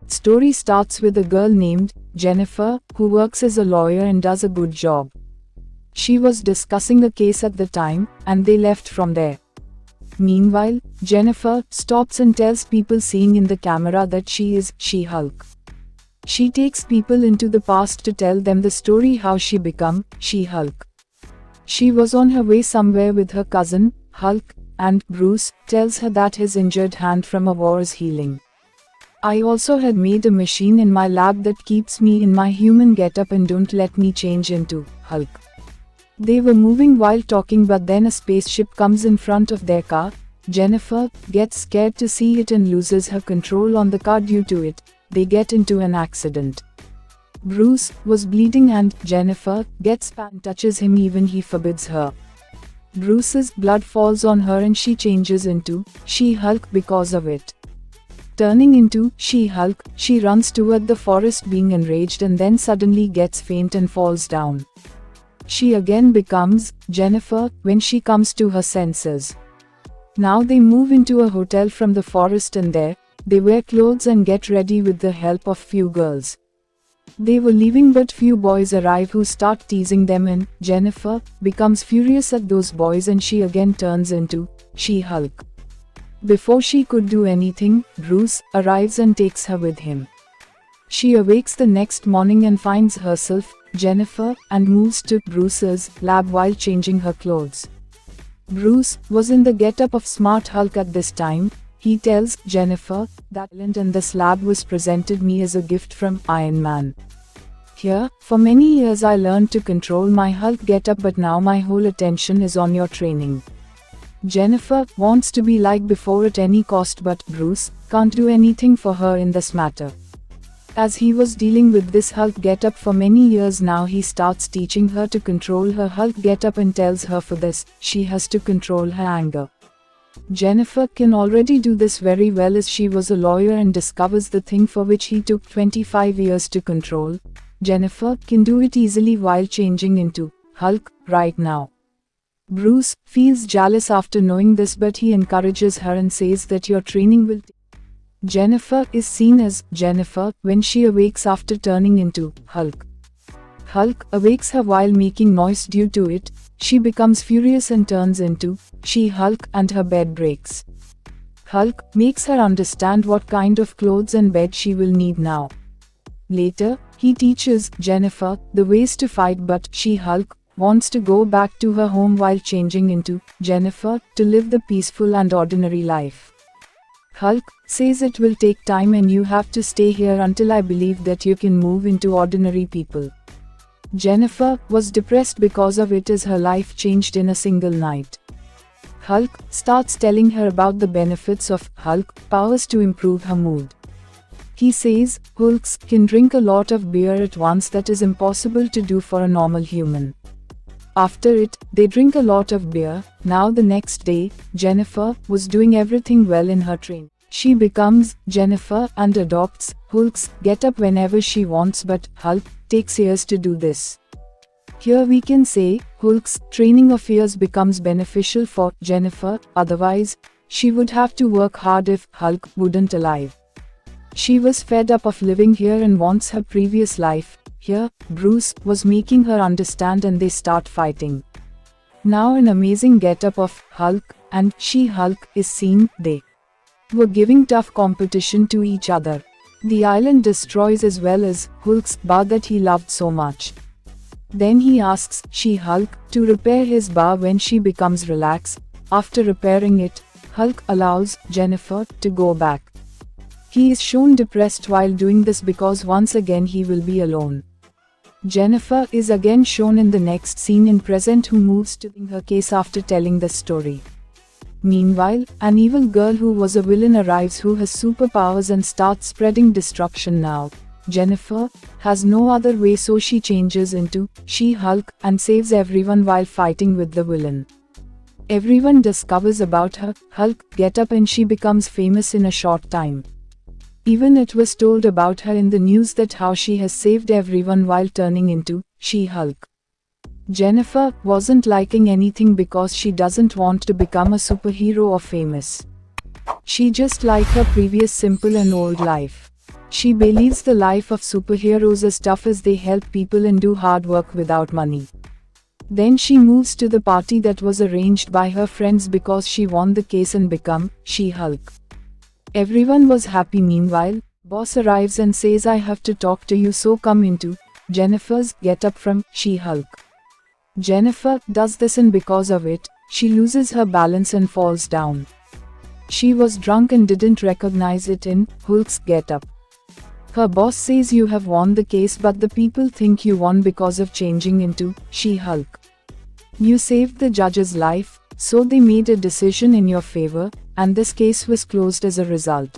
Story starts with a girl named Jennifer, who works as a lawyer and does a good job. She was discussing a case at the time, and they left from there. Meanwhile, Jennifer stops and tells people seeing in the camera that she is She-Hulk. She takes people into the past to tell them the story how she became She-Hulk. She was on her way somewhere with her cousin, Hulk, and Bruce tells her that his injured hand from a war is healing. I also had made a machine in my lab that keeps me in my human getup and don't let me change into Hulk. They were moving while talking, but then a spaceship comes in front of their car. Jennifer gets scared to see it and loses her control on the car due to it. They get into an accident. Bruce was bleeding and Jennifer gets and touches him, even he forbids her. Bruce's blood falls on her and she changes into She-Hulk because of it. Turning into She-Hulk, she runs toward the forest being enraged and then suddenly gets faint and falls down. She again becomes Jennifer when she comes to her senses. Now they move into a hotel from the forest and there, they wear clothes and get ready with the help of few girls. They were leaving but few boys arrive who start teasing them and Jennifer becomes furious at those boys and she again turns into She-Hulk. Before she could do anything, Bruce arrives and takes her with him. She awakes the next morning and finds herself Jennifer and moves to Bruce's lab while changing her clothes. Bruce was in the getup of Smart Hulk at this time. He tells Jennifer that talent and this lab was presented me as a gift from Iron Man. Here, for many years I learned to control my Hulk getup, but now my whole attention is on your training. Jennifer wants to be like before at any cost, but Bruce can't do anything for her in this matter. As he was dealing with this Hulk getup for many years now, he starts teaching her to control her Hulk getup and tells her for this, she has to control her anger. Jennifer can already do this very well as she was a lawyer and discovers the thing for which he took 25 years to control. Jennifer can do it easily while changing into Hulk right now. Bruce feels jealous after knowing this, but he encourages her and says that your training will Jennifer is seen as Jennifer when she awakes after turning into Hulk. Hulk awakes her while making noise due to it. She becomes furious and turns into She-Hulk and her bed breaks. Hulk makes her understand what kind of clothes and bed she will need now. Later, he teaches Jennifer the ways to fight, but She-Hulk wants to go back to her home while changing into Jennifer to live the peaceful and ordinary life. Hulk says it will take time and you have to stay here until I believe that you can move into ordinary people. Jennifer was depressed because of it as her life changed in a single night. Hulk starts telling her about the benefits of Hulk powers to improve her mood. He says Hulks can drink a lot of beer at once that is impossible to do for a normal human. After it, they drink a lot of beer. Now the next day, Jennifer was doing everything well in her train. She becomes Jennifer and adopts Hulk's getup whenever she wants, but Hulk takes years to do this. Here we can say Hulk's training of years becomes beneficial for Jennifer, otherwise, she would have to work hard if Hulk wouldn't alive. She was fed up of living here and wants her previous life. Here, Bruce was making her understand and they start fighting. Now an amazing getup of Hulk and She-Hulk is seen. They were giving tough competition to each other. The island destroys as well as Hulk's bar that he loved so much. Then he asks She-Hulk to repair his bar when she becomes relaxed. After repairing it, Hulk allows Jennifer to go back. He is shown depressed while doing this because once again he will be alone. Jennifer is again shown in the next scene in present, who moves to her case after telling the story. Meanwhile, an evil girl who was a villain arrives who has superpowers and starts spreading destruction now. Jennifer has no other way, so she changes into She-Hulk and saves everyone while fighting with the villain. Everyone discovers about her Hulk getup and she becomes famous in a short time. Even it was told about her in the news that how she has saved everyone while turning into She-Hulk. Jennifer wasn't liking anything because she doesn't want to become a superhero or famous. She just liked her previous simple and old life. She believes the life of superheroes is tough as they help people and do hard work without money. Then she moves to the party that was arranged by her friends because she won the case and become She-Hulk. Everyone was happy. Meanwhile, boss arrives and says, I have to talk to you, so come into Jennifer's get-up from She-Hulk. Jennifer does this, and because of it, she loses her balance and falls down. She was drunk and didn't recognize it in Hulk's get-up. Her boss says, you have won the case, but the people think you won because of changing into She-Hulk. You saved the judge's life, so they made a decision in your favor, and this case was closed as a result.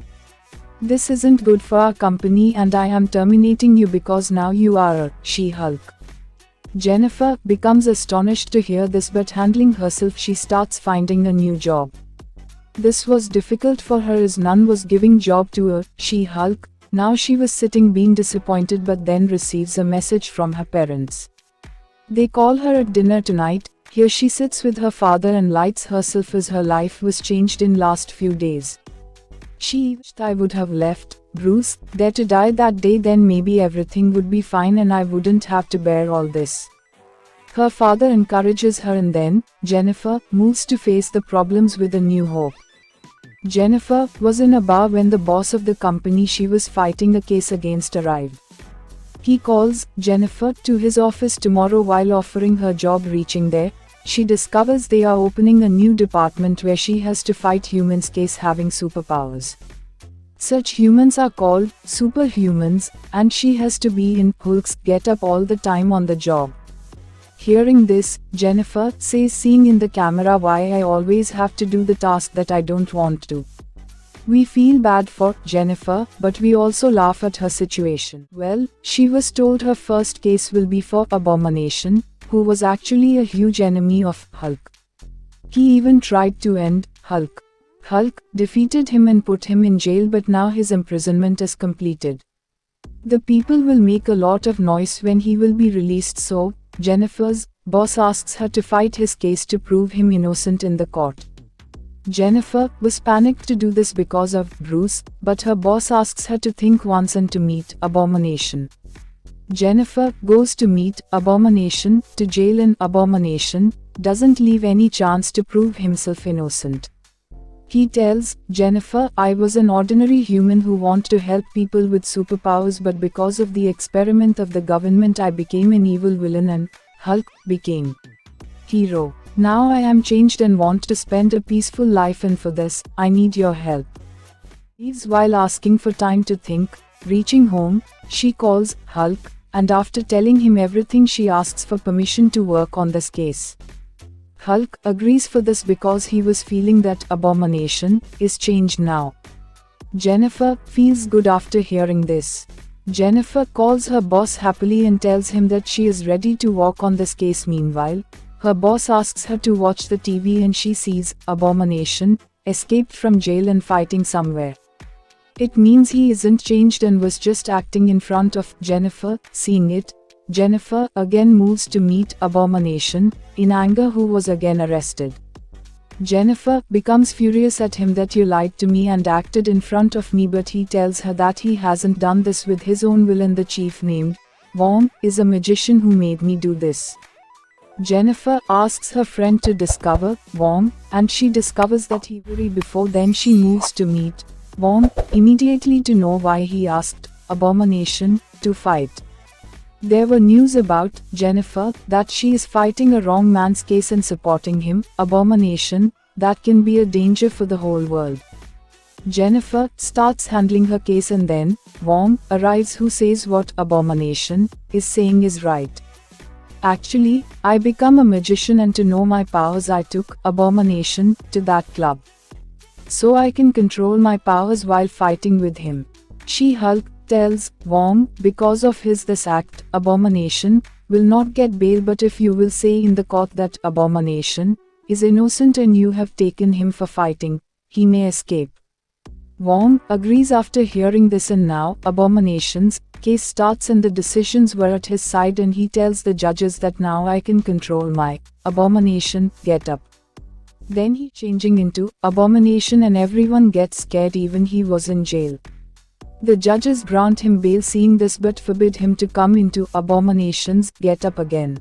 This isn't good for our company and I am terminating you because now you are a She-Hulk. Jennifer becomes astonished to hear this, but handling herself, she starts finding a new job. This was difficult for her as none was giving job to a She-Hulk. Now she was sitting being disappointed, but then receives a message from her parents. They call her at dinner tonight. Here she sits with her father and lights herself as her life was changed in last few days. She wished I would have left Bruce there to die that day, then maybe everything would be fine and I wouldn't have to bear all this. Her father encourages her and then Jennifer moves to face the problems with a new hope. Jennifer was in a bar when the boss of the company she was fighting a case against arrived. He calls Jennifer to his office tomorrow. While offering her job, reaching there, she discovers they are opening a new department where she has to fight humans case having superpowers. Such humans are called superhumans, and she has to be in Hulk's get-up all the time on the job. Hearing this, Jennifer says, seeing in the camera, why I always have to do the task that I don't want to. We feel bad for Jennifer, but we also laugh at her situation. Well, she was told her first case will be for Abomination, who was actually a huge enemy of Hulk. He even tried to end Hulk. Hulk defeated him and put him in jail, but now his imprisonment is completed. The people will make a lot of noise when he will be released, so Jennifer's boss asks her to fight his case to prove him innocent in the court. Jennifer was panicked to do this because of Bruce, but her boss asks her to think once and to meet Abomination. Jennifer goes to meet Abomination to jail, and Abomination doesn't leave any chance to prove himself innocent. He tells Jennifer, I was an ordinary human who wanted to help people with superpowers, but because of the experiment of the government I became an evil villain and Hulk became hero. Now I am changed and want to spend a peaceful life, and for this, I need your help. Leaves while asking for time to think. Reaching home, she calls Hulk, and after telling him everything, she asks for permission to work on this case. Hulk agrees for this because he was feeling that Abomination is changed now. Jennifer feels good after hearing this. Jennifer calls her boss happily and tells him that she is ready to work on this case. Meanwhile, her boss asks her to watch the TV and she sees Abomination escaped from jail and fighting somewhere. It means he isn't changed and was just acting in front of Jennifer. Seeing it, Jennifer again moves to meet Abomination in anger, who was again arrested. Jennifer becomes furious at him that you lied to me and acted in front of me, but he tells her that he hasn't done this with his own will and the chief named Wong is a magician who made me do this. Jennifer asks her friend to discover Wong, and she discovers that he worried before. Then she moves to meet Wong immediately to know why he asked Abomination to fight. There were news about Jennifer that she is fighting a wrong man's case and supporting him, Abomination, that can be a danger for the whole world. Jennifer starts handling her case and then Wong arrives, who says what Abomination is saying is right. Actually, I become a magician, and to know my powers I took Abomination to that club. So I can control my powers while fighting with him. She-Hulk tells Wong, because of this act, Abomination will not get bail, but if you will say in the court that Abomination is innocent and you have taken him for fighting, he may escape. Wong agrees after hearing this, and now Abomination's case starts and the decisions were at his side, and he tells the judges that now I can control my Abomination get-up. Then he changing into Abomination and everyone gets scared, even he was in jail. The judges grant him bail seeing this but forbid him to come into Abomination's get-up again.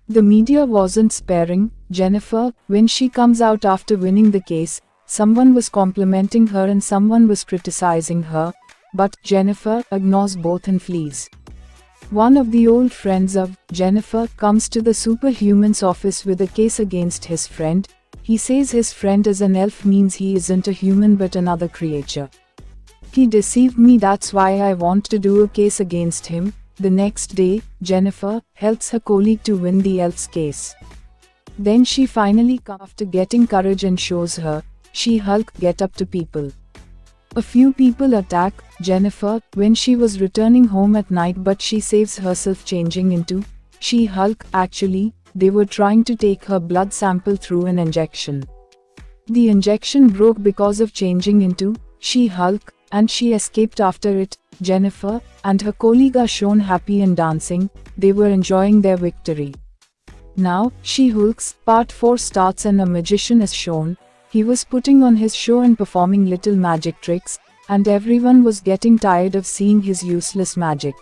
The media wasn't sparing Jennifer. When she comes out after winning the case, someone was complimenting her and someone was criticizing her, but Jennifer ignores both and flees. One of the old friends of Jennifer comes to the superhuman's office with a case against his friend. He says his friend is an elf means he isn't a human but another creature. He deceived me, that's why I want to do a case against him. The next day, Jennifer helps her colleague to win the elf's case. Then she finally comes after getting courage and shows her She-Hulk get-up to people. A few people attack Jennifer when she was returning home at night but she saves herself changing into She-Hulk. Actually, they were trying to take her blood sample through an injection. The injection broke because of changing into She-Hulk, and she escaped after it. Jennifer and her colleague are shown happy and dancing. They were enjoying their victory. Now, She-Hulk's Part 4 starts and a magician is shown. He was putting on his show and performing little magic tricks, and everyone was getting tired of seeing his useless magic.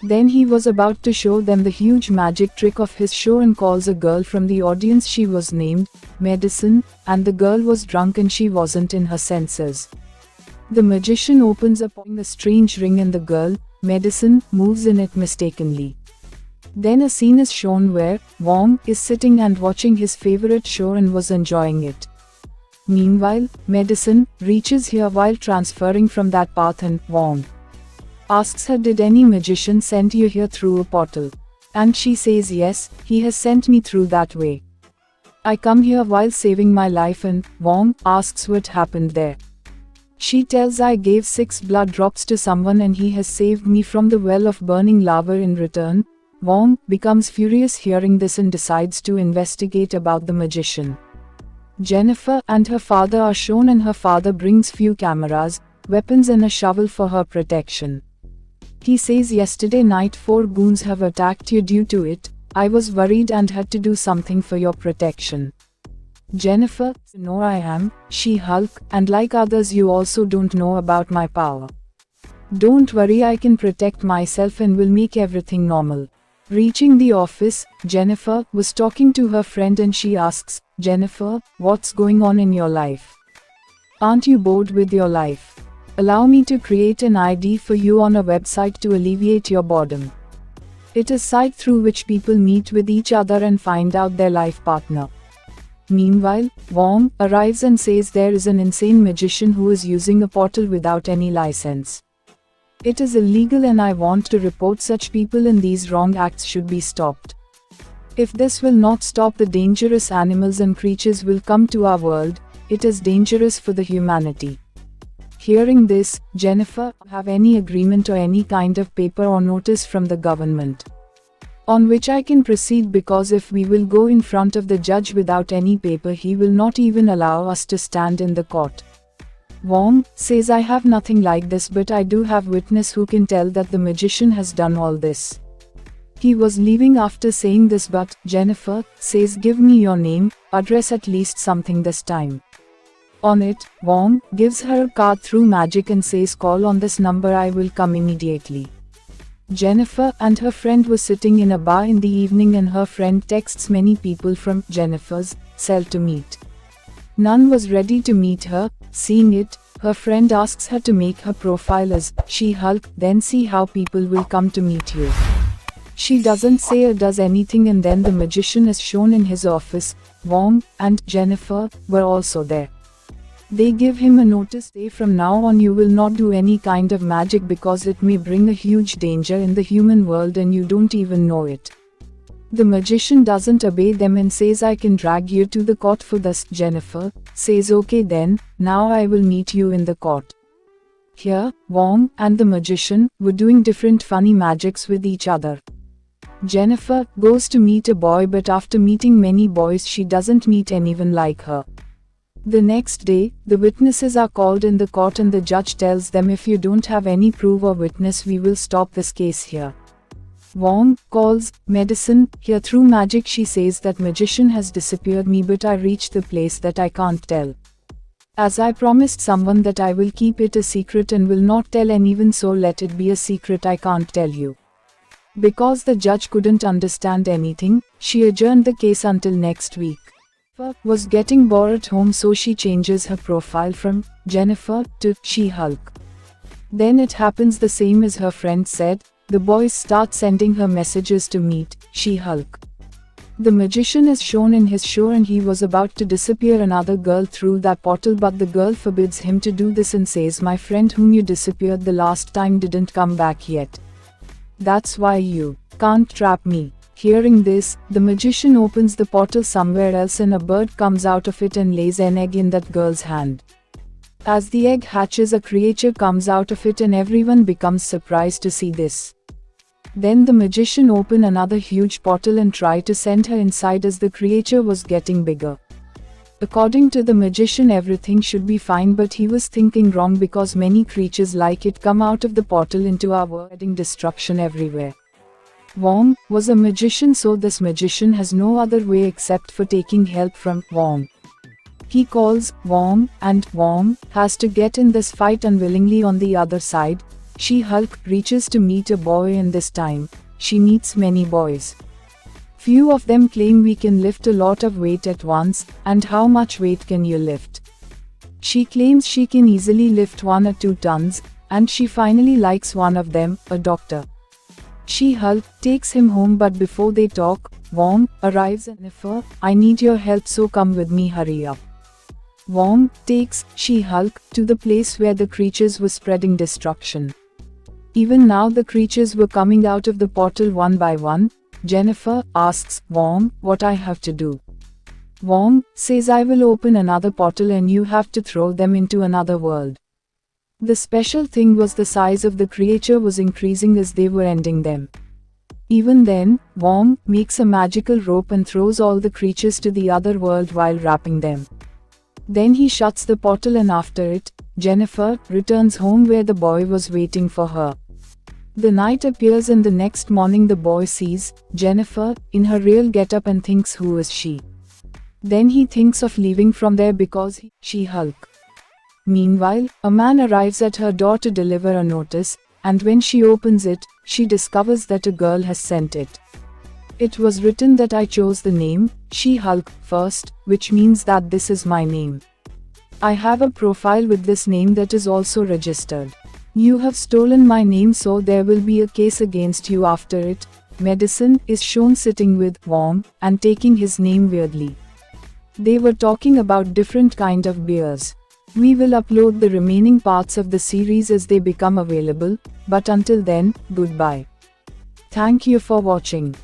Then he was about to show them the huge magic trick of his show and calls a girl from the audience. She was named Medicine, and the girl was drunk and she wasn't in her senses. The magician opens up a strange ring and the girl, Medicine, moves in it mistakenly. Then a scene is shown where Wong is sitting and watching his favorite show and was enjoying it. Meanwhile, Medicine reaches here while transferring from that path and Wong asks her, did any magician send you here through a portal? And she says yes, he has sent me through that way. I come here while saving my life and Wong asks what happened there. She tells, I gave 6 blood drops to someone and he has saved me from the well of burning lava in return. Wong becomes furious hearing this and decides to investigate about the magician. Jennifer and her father are shown and her father brings few cameras, weapons and a shovel for her protection. He says, yesterday night 4 goons have attacked you. Due to it, I was worried and had to do something for your protection. Jennifer, no, I am She-Hulk, and like others you also don't know about my power. Don't worry, I can protect myself and will make everything normal. Reaching the office, Jennifer was talking to her friend and she asks, Jennifer, what's going on in your life? Aren't you bored with your life? Allow me to create an ID for you on a website to alleviate your boredom. It is a site through which people meet with each other and find out their life partner. Meanwhile, Wong arrives and says there is an insane magician who is using a portal without any license. It is illegal and I want to report such people and these wrong acts should be stopped. If this will not stop, the dangerous animals and creatures will come to our world. It is dangerous for the humanity. Hearing this, Jennifer have any agreement or any kind of paper or notice from the government on which I can proceed, because if we will go in front of the judge without any paper, he will not even allow us to stand in the court. Wong says, I have nothing like this, but I do have witness who can tell that the magician has done all this. He was leaving after saying this, but Jennifer says, give me your name, address, at least something this time. On it, Wong gives her a card through magic and says, call on this number, I will come immediately. Jennifer and her friend were sitting in a bar in the evening and her friend texts many people from Jennifer's cell to meet. None was ready to meet her. Seeing it, her friend asks her to make her profile as She-Hulk, then see how people will come to meet you. She doesn't say or does anything, and then the magician is shown in his office. Wong and Jennifer were also there. They give him a notice, say from now on you will not do any kind of magic because it may bring a huge danger in the human world and you don't even know it. The magician doesn't obey them and says, I can drag you to the court for this. Jennifer says, okay then, now I will meet you in the court. Here, Wong and the magician were doing different funny magics with each other. Jennifer goes to meet a boy, but after meeting many boys she doesn't meet anyone like her. The next day, the witnesses are called in the court and the judge tells them, if you don't have any proof or witness, we will stop this case here. Wong calls Medicine here through magic. She says that magician has disappeared me, but I reached the place that I can't tell. As I promised someone that I will keep it a secret and will not tell anyone, so let it be a secret I can't tell you. Because the judge couldn't understand anything, she adjourned the case until next week. Jennifer was getting bored at home, so she changes her profile from Jennifer to She-Hulk. Then it happens the same as her friend said, the boys start sending her messages to meet She-Hulk. The magician is shown in his show and he was about to disappear another girl through that portal, but the girl forbids him to do this and says, my friend whom you disappeared the last time didn't come back yet. That's why you can't trap me. Hearing this, the magician opens the portal somewhere else and a bird comes out of it and lays an egg in that girl's hand. As the egg hatches, a creature comes out of it and everyone becomes surprised to see this. Then the magician opened another huge portal and tried to send her inside as the creature was getting bigger. According to the magician, everything should be fine, but he was thinking wrong because many creatures like it come out of the portal into our world, adding destruction everywhere. Wong was a magician, so this magician has no other way except for taking help from Wong. He calls Wong, and Wong has to get in this fight unwillingly. On the other side, She-Hulk reaches to meet a boy, and this time, she meets many boys. Few of them claim we can lift a lot of weight at once, and how much weight can you lift? She claims she can easily lift 1 or 2 tons, and she finally likes one of them, a doctor. She-Hulk takes him home, but before they talk, Wong arrives and Jennifer, I need your help, so come with me, hurry up. Wong takes She-Hulk to the place where the creatures were spreading destruction. Even now the creatures were coming out of the portal one by one. Jennifer asks Wong what I have to do. Wong says, I will open another portal and you have to throw them into another world. The special thing was the size of the creature was increasing as they were ending them. Even then, Wong makes a magical rope and throws all the creatures to the other world while wrapping them. Then he shuts the portal, and after it, Jennifer returns home where the boy was waiting for her. The night appears and the next morning the boy sees Jennifer in her real getup and thinks, who is she? Then he thinks of leaving from there because She-Hulk. Meanwhile, a man arrives at her door to deliver a notice, and when she opens it, she discovers that a girl has sent it. It was written that I chose the name She-Hulk first, which means that this is my name. I have a profile with this name that is also registered. You have stolen my name, so there will be a case against you after it. Medicine is shown sitting with Wong and taking his name weirdly. They were talking about different kind of beers. We will upload the remaining parts of the series as they become available, but until then, goodbye. Thank you for watching.